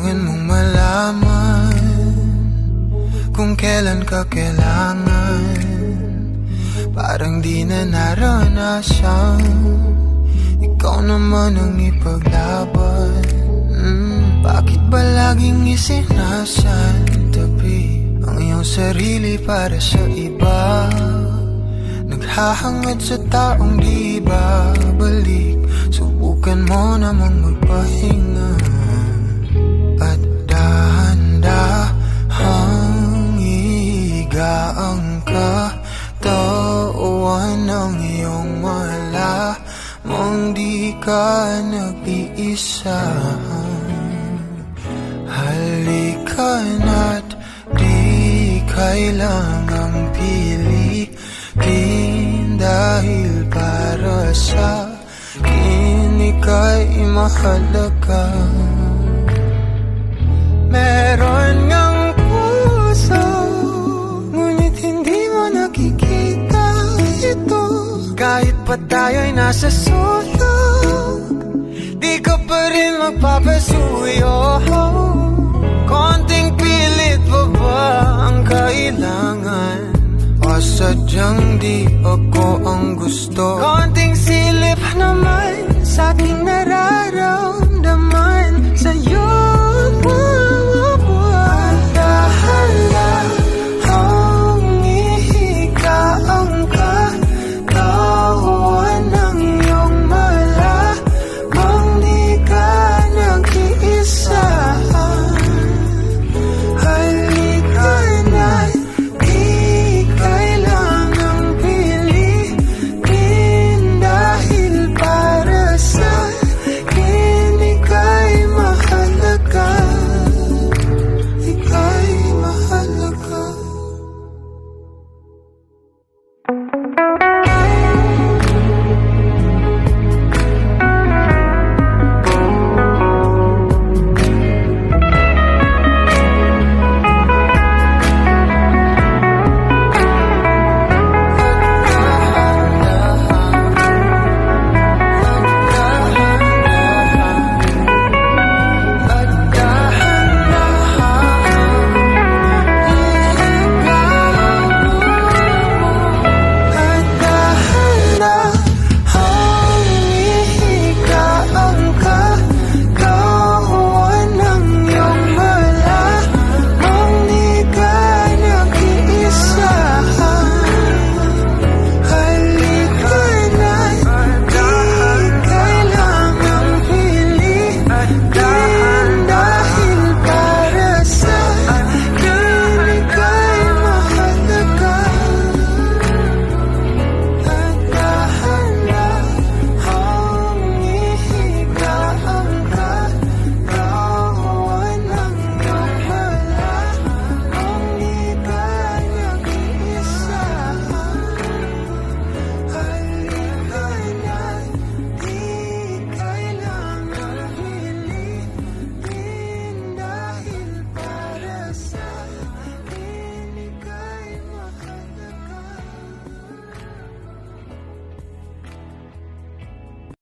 Kailangan mong malaman kung kailan ka kailangan. Parang di na naranasan, ikaw naman ang ipaglaban. Bakit ba laging isinasantabi ang iyong sarili para sa iba? Naghahangad sa taong di babalik. Subukan mo namang magpahinga at dahan-dahang higaan ka. Tawan ng iyong malamang di ka nag-iisa. Halika na't di kailangang piliin, dahil para sa akin ika'y mahalaga. Meron ngang puso, ngunit hindi mo nakikita ito. Kahit pa tayo'y nasa sulok, di ka pa rin magpapasuyo. Konting pilit pa ba ang kailangan? O sadyang di ako ang gusto?